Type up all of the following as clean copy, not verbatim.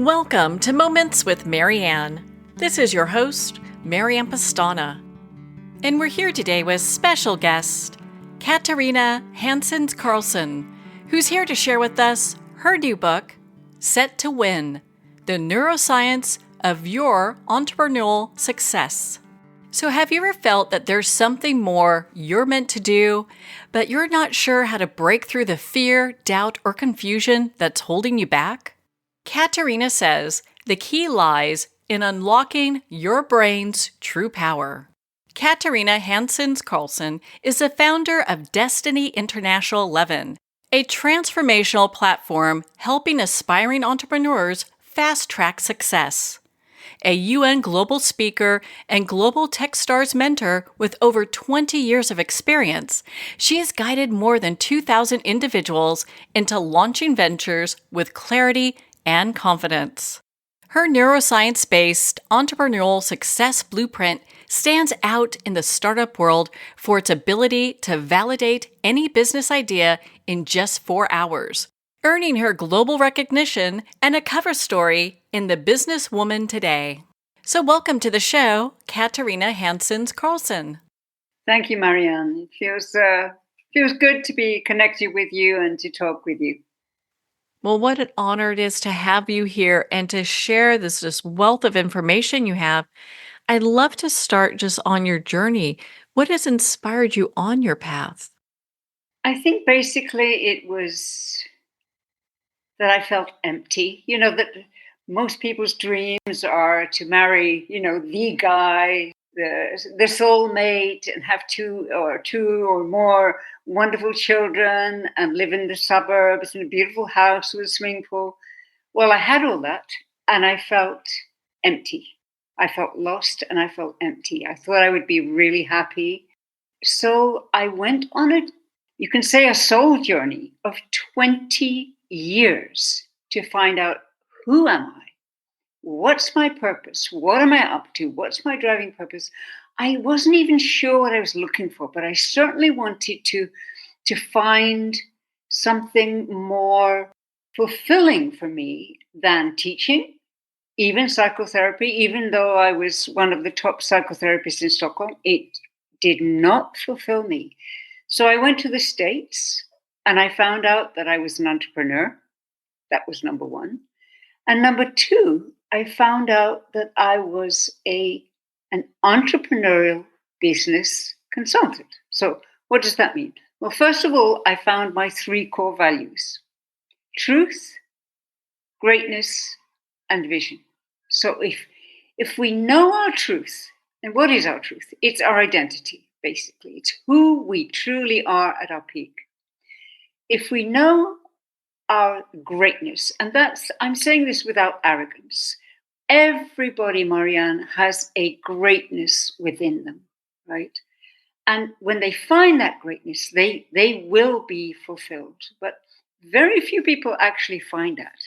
Welcome to Moments with Marianne. This is your host, Marianne Pastana. And we're here today with special guest, Katarina Hanssens Carlsson, who's here to share with us her new book, Set to Win, the NeuroScience of Your Entrepreneurial Success. So have you ever felt that there's something more you're meant to do, but you're not sure how to break through the fear, doubt, or confusion that's holding you back? Katarina says the key lies in unlocking your brain's true power. Katarina Hanssens Carlsson is the founder of Destiny International 11, a transformational platform helping aspiring entrepreneurs fast-track success. A UN global speaker and global Techstars mentor with over 20 years of experience, she has guided more than 2,000 individuals into launching ventures with clarity and confidence. Her neuroscience-based entrepreneurial success blueprint stands out in the startup world for its ability to validate any business idea in just 4 hours, earning her global recognition and a cover story in The Businesswoman Today. So welcome to the show, Katarina Hanssens Carlsson. Thank you, Marianne. It feels good to be connected with you and to talk with you. Well, what an honor it is to have you here and to share this wealth of information you have. I'd love to start just on your journey. What has inspired you on your path? I think basically it was that I felt empty. You know, that most people's dreams are to marry, the guy, the soulmate, and have two or more wonderful children and live in the suburbs in a beautiful house with a swimming pool. Well, I had all that and I felt empty. I felt lost and I felt empty. I thought I would be really happy. So I went on you can say, a soul journey of 20 years to find out, who am I? What's my purpose? What am I up to? What's my driving purpose? I wasn't even sure what I was looking for, but I certainly wanted to find something more fulfilling for me than teaching, even psychotherapy. Even though I was one of the top psychotherapists in Stockholm, it did not fulfill me. So I went to the States and I found out that I was an entrepreneur. That was number one. And number two, I found out that I was an entrepreneurial business consultant. So what does that mean? Well, first of all, I found my 3 core values: truth, greatness, and vision. So if we know our truth, and what is our truth? It's our identity, basically. It's who we truly are at our peak. If we know our greatness, and I'm saying this without arrogance. Everybody, Marianne, has a greatness within them, right? And when they find that greatness, they will be fulfilled. But very few people actually find that.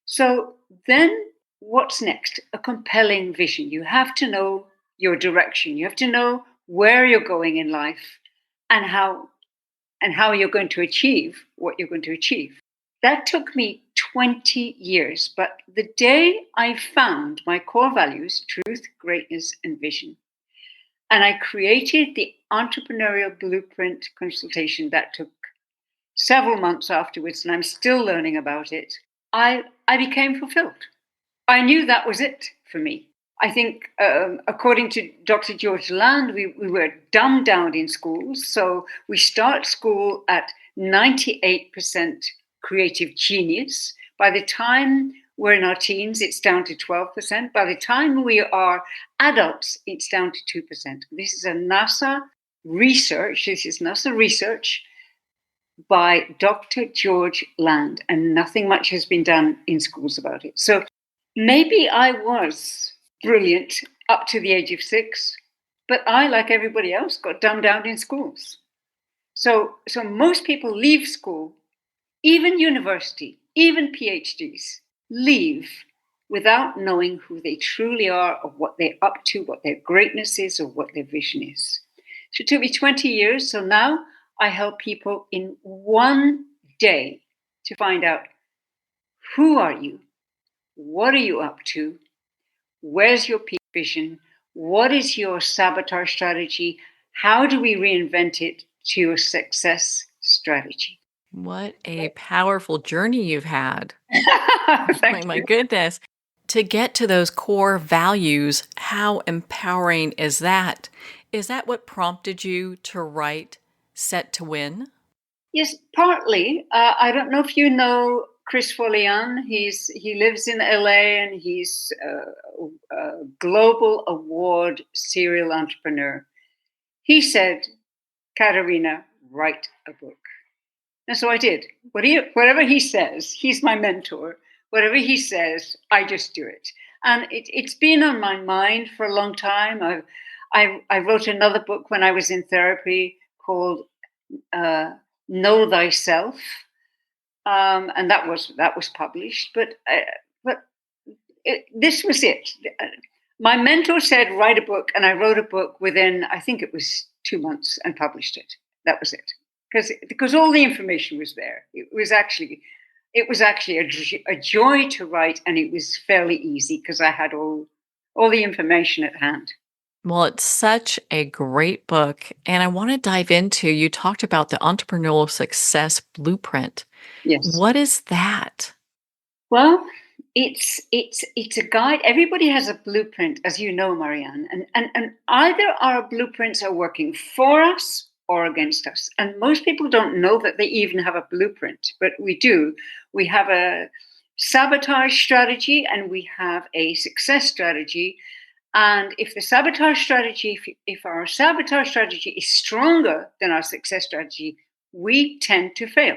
So then what's next? A compelling vision. You have to know your direction. You have to know where you're going in life and how you're going to achieve what you're going to achieve. That took me 20 years, but the day I found my core values, truth, greatness, and vision, and I created the entrepreneurial blueprint consultation that took several months afterwards, and I'm still learning about it, I became fulfilled. I knew that was it for me. I think, according to Dr. George Land, we were dumbed down in schools. So we start school at 98% creative genius. By the time we're in our teens, it's down to 12%. By the time we are adults, it's down to 2%. This is NASA research by Dr. George Land, and nothing much has been done in schools about it. So maybe I was brilliant up to the age of 6, but I, like everybody else, got dumbed down in schools. So most people leave school, even university, even PhDs, leave without knowing who they truly are, or what they're up to, what their greatness is, or what their vision is. So it took me 20 years. So now I help people in one day to find out, who are you? What are you up to? Where's your peak vision? What is your sabotage strategy? How do we reinvent it to a success strategy? What a powerful journey you've had. Thank My you. goodness. To get to those core values, how empowering is that? Is that what prompted you to write Set to Win? Yes, partly. I don't know if you know Chris Follian. He lives in LA and he's a global award serial entrepreneur. He said, "Katarina, write a book." And so I did. Whatever he says, he's my mentor. Whatever he says, I just do it. And it's been on my mind for a long time. I wrote another book when I was in therapy called uh, Know Thyself, and that was published. But this was it. My mentor said, "Write a book," and I wrote a book within, I think it was 2 months, and published it. That was it, because all the information was there. It was actually a joy to write, and it was fairly easy because I had all the information at hand. Well, it's such a great book. And I want to dive into you talked about the entrepreneurial success blueprint. Yes. What is that? Well, it's a guide. Everybody has a blueprint, as you know, Marianne, and either our blueprints are working for us or against us. And most people don't know that they even have a blueprint, but we do. We have a sabotage strategy and we have a success strategy. And if our sabotage strategy is stronger than our success strategy, we tend to fail.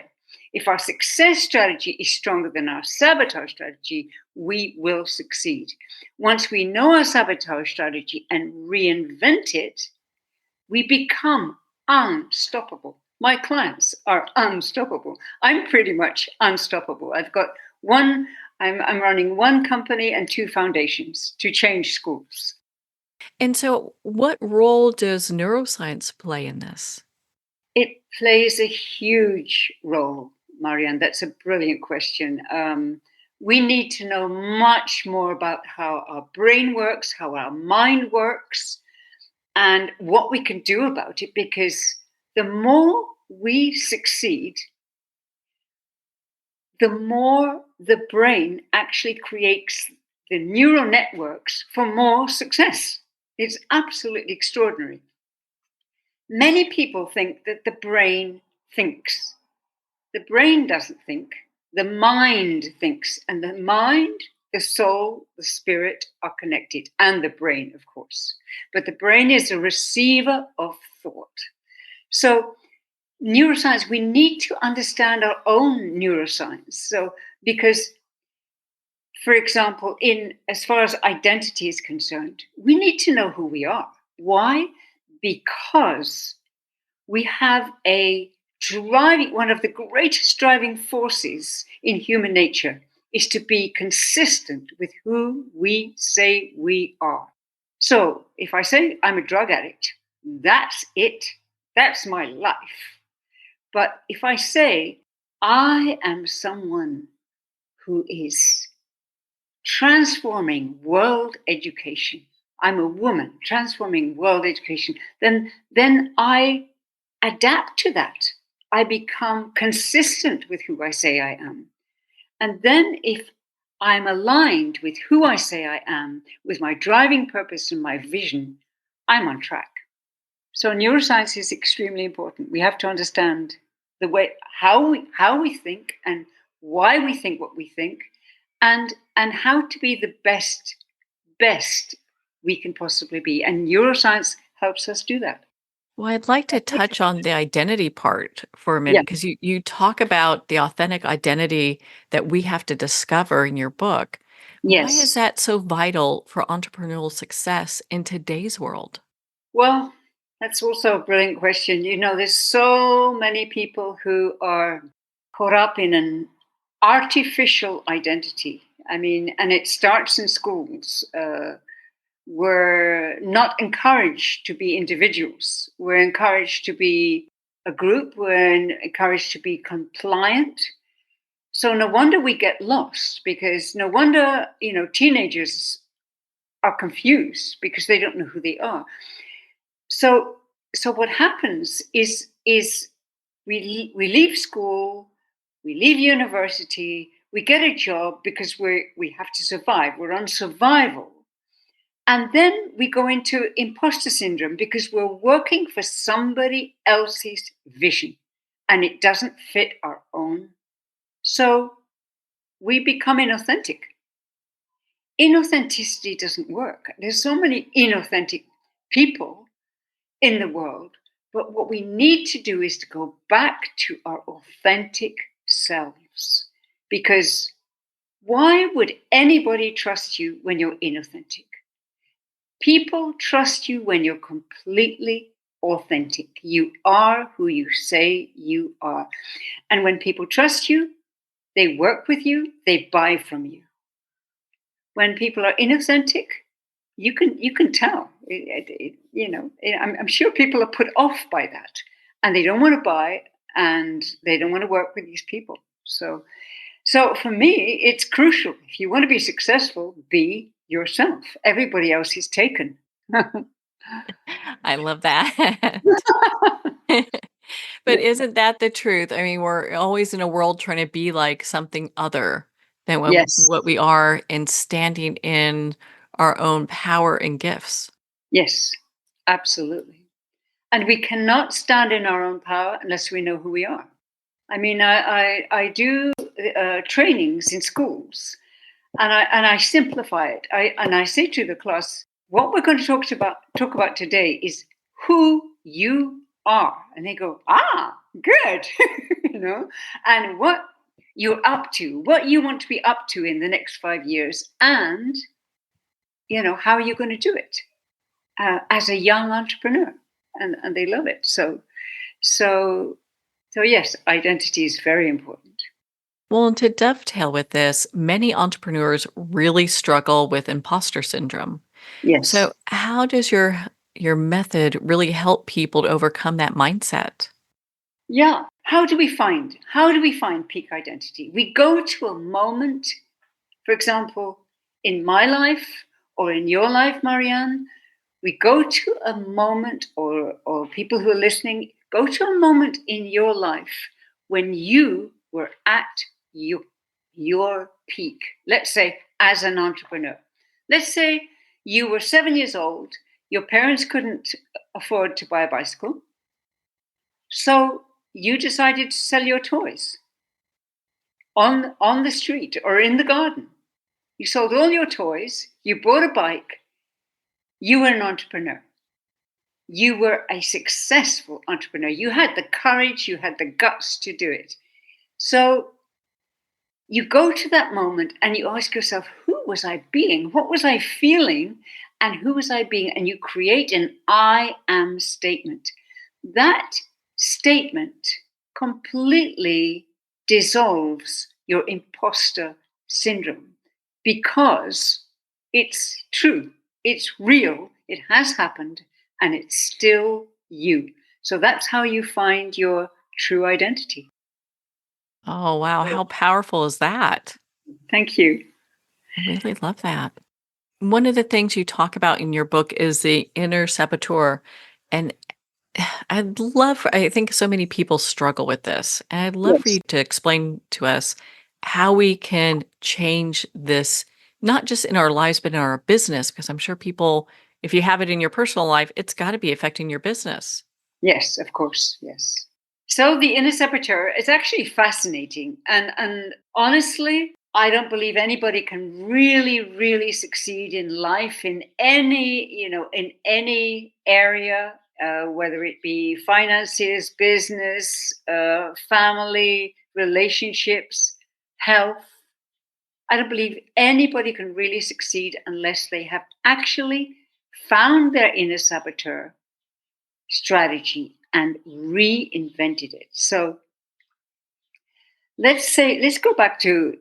If our success strategy is stronger than our sabotage strategy, we will succeed. Once we know our sabotage strategy and reinvent it, we become unstoppable. My clients are unstoppable. I'm pretty much unstoppable. I'm running one company and two foundations to change schools. And so, what role does neuroscience play in this? It plays a huge role, Marianne. That's a brilliant question. We need to know much more about how our brain works, how our mind works, and what we can do about it, because the more we succeed, the more the brain actually creates the neural networks for more success. It's absolutely extraordinary. Many people think that the brain thinks. The brain doesn't think, the mind thinks. And the mind, the soul, the spirit are connected, and the brain, of course. But the brain is a receiver of thought. So, neuroscience, we need to understand our own neuroscience. So, because, for example, in as far as identity is concerned, we need to know who we are. Why? Because we have one of the greatest driving forces in human nature is to be consistent with who we say we are. So if I say I'm a drug addict, that's it. That's my life. But if I say I am someone who is transforming world education, I'm a woman transforming world education, then I adapt to that. I become consistent with who I say I am. And then if I'm aligned with who I say I am, with my driving purpose and my vision, I'm on track. So neuroscience is extremely important. We have to understand the way how we think and why we think what we think, and how to be the best we can possibly be. And neuroscience helps us do that. Well, I'd like to touch on the identity part for a Yeah. minute because you talk about the authentic identity that we have to discover in your book. Why is Yes. that so vital for entrepreneurial success in today's world? Well, that's also a brilliant question. There's so many people who are caught up in an artificial identity. I mean, and it starts in schools. We're not encouraged to be individuals. We're encouraged to be a group. We're encouraged to be compliant. So no wonder we get lost, because no wonder, teenagers are confused because they don't know who they are. So so what happens is we leave school, we leave university, we get a job because we have to survive. We're on survival. And then we go into imposter syndrome because we're working for somebody else's vision and it doesn't fit our own. So we become inauthentic. Inauthenticity doesn't work. There's so many inauthentic people in the world, but what we need to do is to go back to our authentic selves. Because why would anybody trust you when you're inauthentic? People trust you when you're completely authentic. You are who you say you are. And when people trust you, they work with you, they buy from you. When people are inauthentic, you can tell. I'm sure people are put off by that, and they don't want to buy, and they don't want to work with these people. So for me, it's crucial. If you want to be successful, be yourself. Everybody else is taken. I love that. But isn't that the truth? I mean, we're always in a world trying to be like something other than Yes, what we are and standing in our own power and gifts. yes, absolutely. And we cannot stand in our own power unless we know who we are. I mean, I do trainings in schools, and I simplify it. I say to the class, what we're going to talk about today is who you are, and they go, good, you know, and what you're up to, what you want to be up to in the next 5 years, and how are you going to do it as a young entrepreneur, and they love it. So so yes, identity is very important. Well, and to dovetail with this, many entrepreneurs really struggle with imposter syndrome. Yes. So, how does your method really help people to overcome that mindset? Yeah. How do we find peak identity? We go to a moment, for example, in my life or in your life, Marianne, we go to a moment, or people who are listening, go to a moment in your life when you were at your, your peak. Let's say as an entrepreneur. Let's say you were 7 years old, your parents couldn't afford to buy a bicycle, so you decided to sell your toys on the street or in the garden. You sold all your toys, you bought a bike, you were an entrepreneur. You were a successful entrepreneur. You had the courage, you had the guts to do it. So you go to that moment and you ask yourself, who was I being? What was I feeling? And who was I being? And you create an I am statement. That statement completely dissolves your imposter syndrome, because it's true, it's real, it has happened, and it's still you. So that's how you find your true identity. Oh, wow. How powerful is that? Thank you. I really love that. One of the things you talk about in your book is the inner saboteur. And I think so many people struggle with this. And I'd love for Yes. you to explain to us how we can change this, not just in our lives, but in our business. Because I'm sure people, if you have it in your personal life, it's got to be affecting your business. Yes, of course. Yes. So the inner saboteur is actually fascinating. And honestly, I don't believe anybody can really, really succeed in life in any area, whether it be finances, business, family, relationships, health. I don't believe anybody can really succeed unless they have actually found their inner saboteur strategy and reinvented it. So let's go back to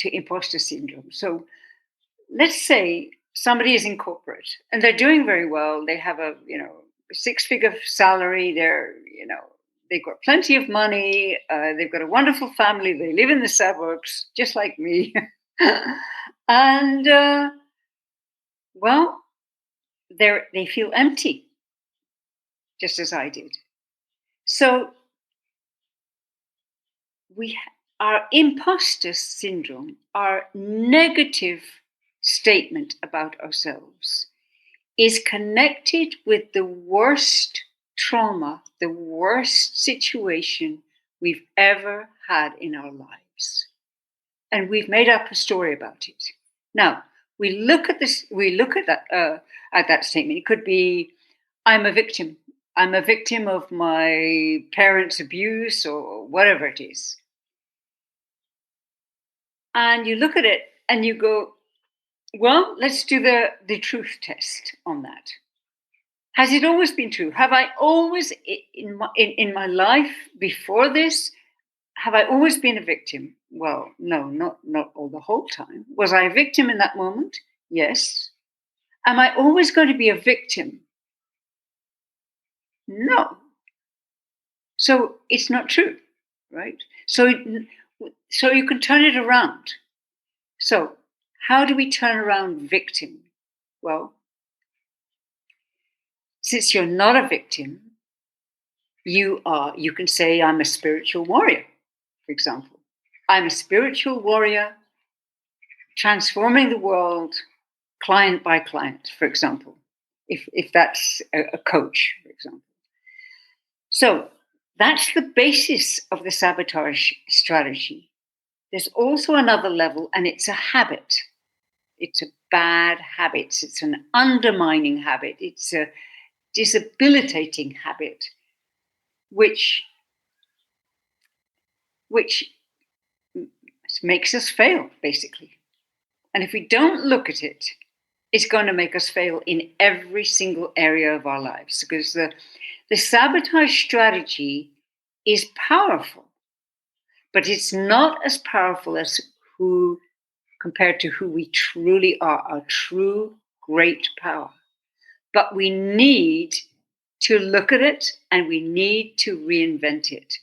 imposter syndrome. So let's say somebody is in corporate and they're doing very well. They have a six-figure salary. They're they've got plenty of money. They've got a wonderful family. They live in the suburbs, just like me. And well, they feel empty, just as I did. So our imposter syndrome, our negative statement about ourselves, is connected with the worst trauma, the worst situation we've ever had in our lives. And we've made up a story about it. Now, we look at that statement. It could be, I'm a victim. I'm a victim of my parents' abuse or whatever it is. And you look at it and you go, well, let's do the truth test on that. Has it always been true? Have I always, in my life before this, have I always been a victim? Well, no, not all the whole time. Was I a victim in that moment? Yes. Am I always going to be a victim? No. So it's not true, right? So you can turn it around. So how do we turn around victim? Well, since you're not a victim, you can say, I'm a spiritual warrior, for example. I'm a spiritual warrior transforming the world client by client, for example, if that's a coach, for example. So that's the basis of the sabotage strategy. There's also another level, and it's a habit. It's a bad habit. It's an undermining habit. It's a disabilitating habit, which makes us fail, basically. And if we don't look at it, it's going to make us fail in every single area of our lives, because the sabotage strategy is powerful, but it's not as powerful as compared to who we truly are, our true great power. But we need to look at it and we need to reinvent it.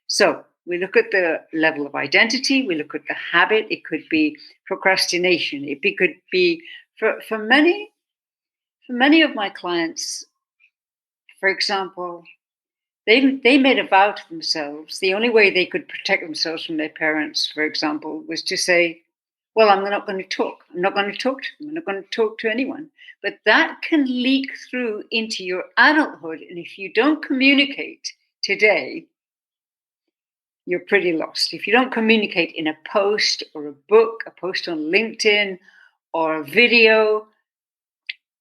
So we look at the level of identity, we look at the habit. It could be procrastination. It could be for many of my clients, for example, they made a vow to themselves. The only way they could protect themselves from their parents, for example, was to say, well, I'm not going to talk. I'm not going to talk to them. I'm not going to talk to anyone. But that can leak through into your adulthood. And if you don't communicate today, you're pretty lost. If you don't communicate in a post or a book, a post on LinkedIn or a video,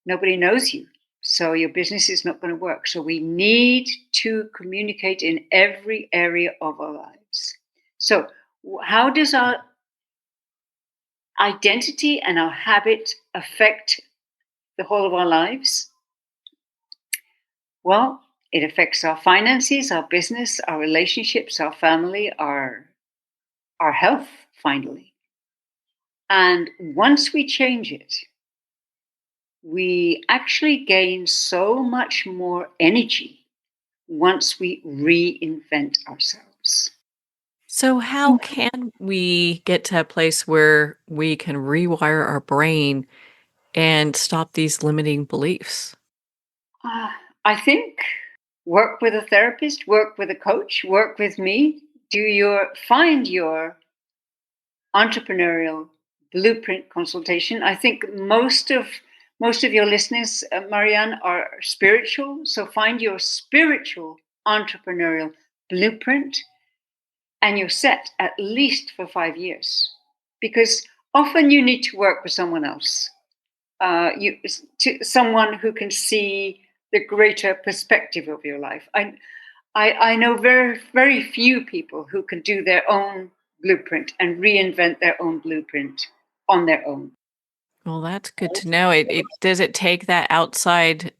nobody knows you. So your business is not going to work. So we need to communicate in every area of our lives. So how does our identity and our habit affect the whole of our lives? Well, it affects our finances, our business, our relationships, our family, our health, finally. And once we change it, we actually gain so much more energy once we reinvent ourselves. So, how can we get to a place where we can rewire our brain and stop these limiting beliefs? I think work with a therapist, work with a coach, work with me. Find your entrepreneurial blueprint consultation. I think most of your listeners, Marianne, are spiritual. So find your spiritual entrepreneurial blueprint, and you're set at least for 5 years, because often you need to work with someone else, someone who can see the greater perspective of your life. I know very, very few people who can do their own blueprint and reinvent their own blueprint on their own. Well, that's good to know. Does it take that outside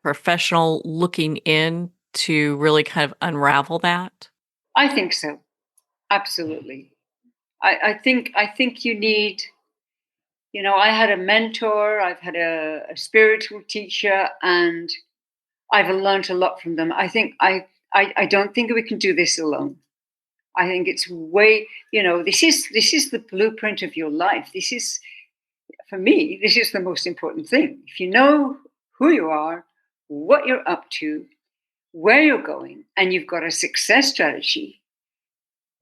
professional looking in to really kind of unravel that? I think so. Absolutely. I think you need, I had a mentor, I've had a spiritual teacher, and I've learned a lot from them. I think I I don't think we can do this alone. I think it's way, this is the blueprint of your life. This is, for me, this is the most important thing. If you know who you are, what you're up to, where you're going, and you've got a success strategy,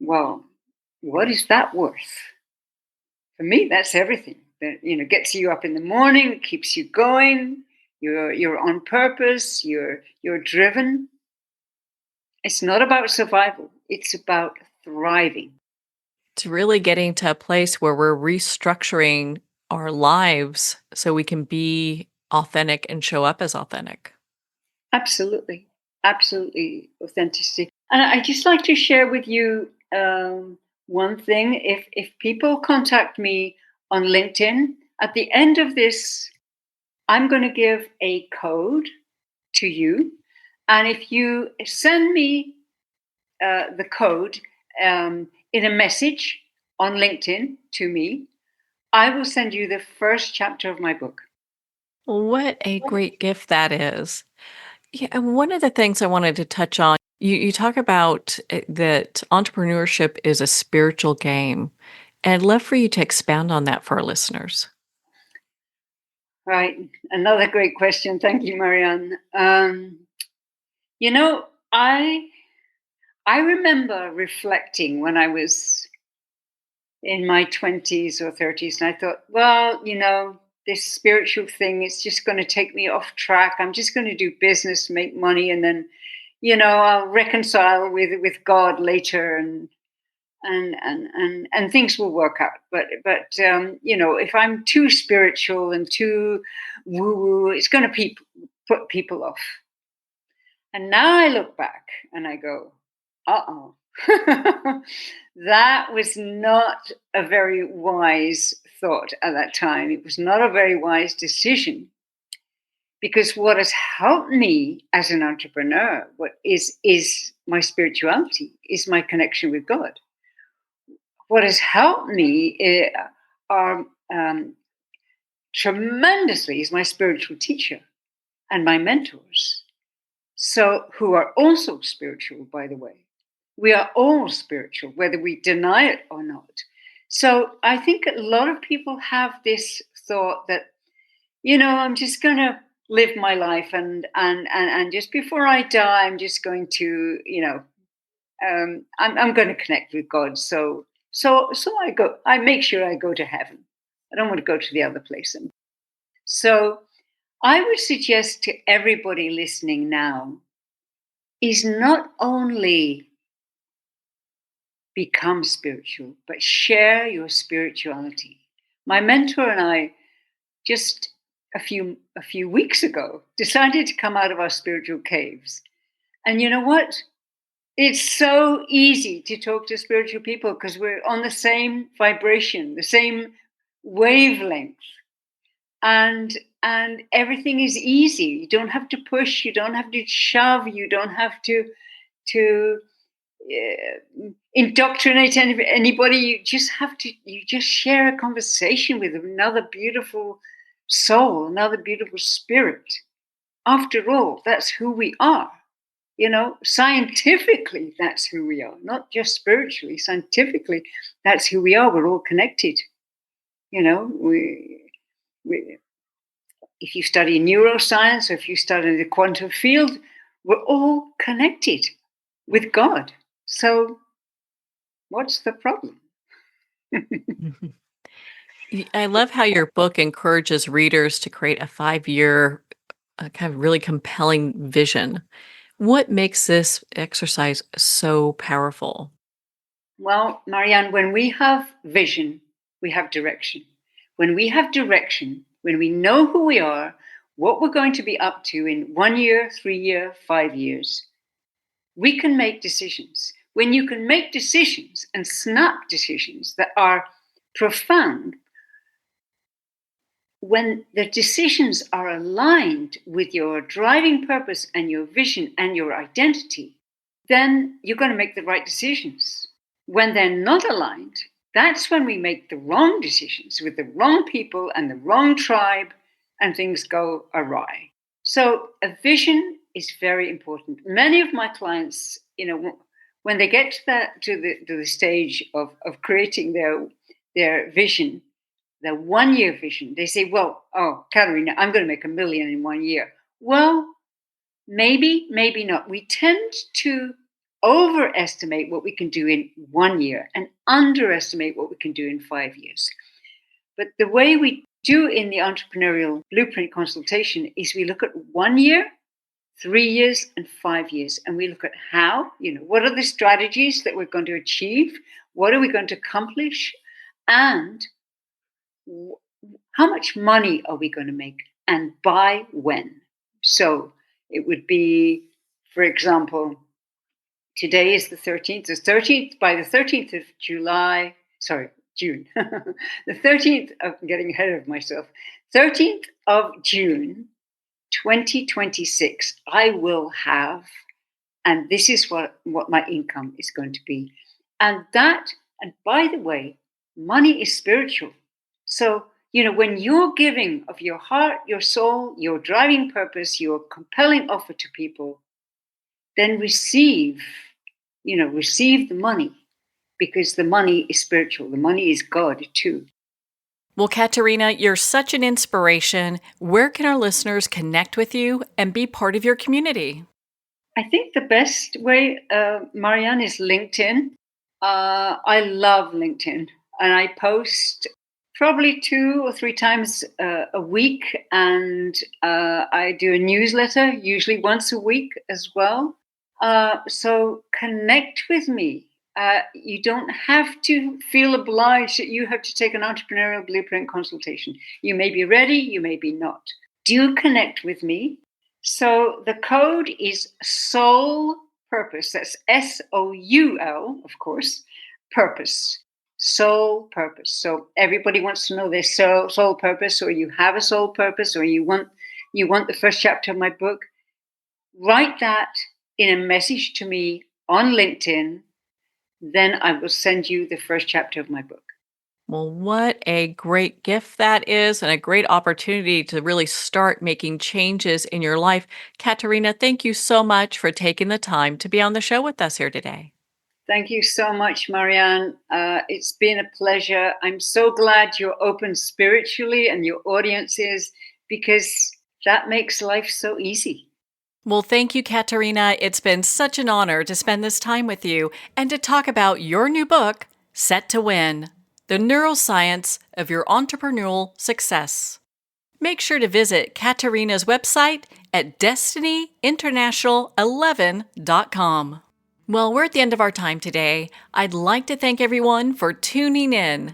well, what is that worth? For me, that's everything. That gets you up in the morning, keeps you going. You're on purpose. You're driven. It's not about survival. It's about thriving. It's really getting to a place where we're restructuring our lives so we can be authentic and show up as authentic. Absolutely, absolutely authenticity. And I just like to share with you one thing. If people contact me on LinkedIn at the end of this, I'm going to give a code to you, and if you send me the code in a message on LinkedIn to me, I will send you the first chapter of my book. What a great gift that is. Yeah, and one of the things I wanted to touch on, you talk about that entrepreneurship is a spiritual game. And I'd love for you to expound on that for our listeners. Right. Another great question. Thank you, Marianne. You know, I I remember reflecting when I was in my 20s or 30s, and I thought, well, this spiritual thing is just going to take me off track. I'm just going to do business, make money, and then, I'll reconcile with God later, and things will work out. But if I'm too spiritual and too woo woo, it's going to put people off. And now I look back and I go, uh-oh. That was not a very wise thought at that time. It was not a very wise decision, because what has helped me as an entrepreneur, what is my spirituality, is my connection with God. What has helped me are tremendously is my spiritual teacher and my mentors. So, who are also spiritual, by the way. We are all spiritual, whether we deny it or not. So, I think a lot of people have this thought that, I'm just going to live my life, and just before I die, I'm just going to, I'm going to connect with God. So I make sure I go to heaven. I don't want to go to the other place. So I would suggest to everybody listening now is not only become spiritual, but share your spirituality. My mentor and I just a few weeks ago decided to come out of our spiritual caves. And you know what? It's so easy to talk to spiritual people because we're on the same vibration, the same wavelength. And everything is easy. You don't have to push, you don't have to shove, you don't have to indoctrinate anybody. You just share a conversation with another beautiful soul, another beautiful spirit. After all, that's who we are. Scientifically, that's who we are, not just spiritually. Scientifically, that's who we are. We're all connected. We if you study neuroscience or if you study the quantum field, we're all connected with God. So, what's the problem? I love how your book encourages readers to create a 5-year, kind of really compelling vision. What makes this exercise so powerful? Well, Marianne, when we have vision, we have direction. When we have direction, when we know who we are, what we're going to be up to in 1 year, 3 year, 5 years, we can make decisions. When you can make decisions and snap decisions that are profound, when the decisions are aligned with your driving purpose and your vision and your identity, then you're going to make the right decisions. When they're not aligned, that's when we make the wrong decisions with the wrong people and the wrong tribe, and things go awry. So a vision is very important. Many of my clients, when they get to the stage of creating their vision, their 1 year vision, they say, well, oh, Katarina, I'm going to make $1 million in 1 year. Well, maybe, maybe not. We tend to overestimate what we can do in 1 year and underestimate what we can do in 5 years. But the way we do in the entrepreneurial blueprint consultation is we look at 1 year, 3 years, and 5 years. And we look at how, what are the strategies that we're going to achieve? What are we going to accomplish? And how much money are we going to make? And by when? So it would be, for example, today is the 13th. By the 13th of June. The 13th I'm getting ahead of myself. 13th of June, 2026, I will have, and this is what my income is going to be. And by the way, money is spiritual. So, when you're giving of your heart, your soul, your driving purpose, your compelling offer to people, then receive the money, because the money is spiritual. The money is God too. Well, Katarina, you're such an inspiration. Where can our listeners connect with you and be part of your community? I think the best way, Marianne, is LinkedIn. I love LinkedIn, and I post probably 2 or 3 times a week, and I do a newsletter usually once a week as well. So connect with me. You don't have to feel obliged that you have to take an entrepreneurial blueprint consultation. You may be ready, you may be not. Do connect with me. So the code is Soul Purpose. That's SOUL, of course, purpose. Soul purpose. So everybody wants to know their soul purpose, or you have a soul purpose, or you want the first chapter of my book. Write that in a message to me on LinkedIn. Then I will send you the first chapter of my book. Well, what a great gift that is, and a great opportunity to really start making changes in your life. Katarina, thank you so much for taking the time to be on the show with us here today. Thank you so much, Marianne. It's been a pleasure. I'm so glad you're open spiritually and your audience is, because that makes life so easy. Well, thank you, Katarina. It's been such an honor to spend this time with you and to talk about your new book, Set to Win, the NeuroScience of Your Entrepreneurial Success. Make sure to visit Katarina's website at destinyinternational11.com. Well, we're at the end of our time today. I'd like to thank everyone for tuning in.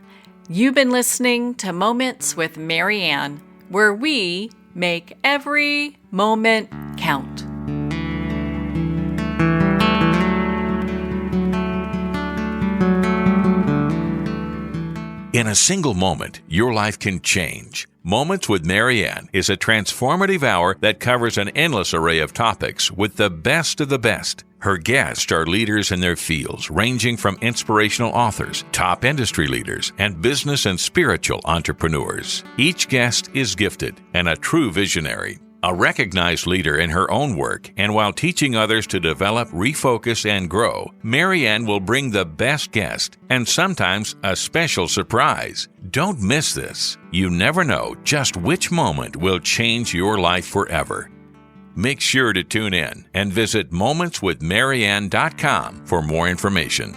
You've been listening to Moments with Marianne, where we make every moment count. In a single moment, your life can change. Moments with Marianne is a transformative hour that covers an endless array of topics with the best of the best. Her guests are leaders in their fields, ranging from inspirational authors, top industry leaders, and business and spiritual entrepreneurs. Each guest is gifted and a true visionary, a recognized leader in her own work, and while teaching others to develop, refocus, and grow, Marianne will bring the best guest and sometimes a special surprise. Don't miss this. You never know just which moment will change your life forever. Make sure to tune in and visit momentswithmarianne.com for more information.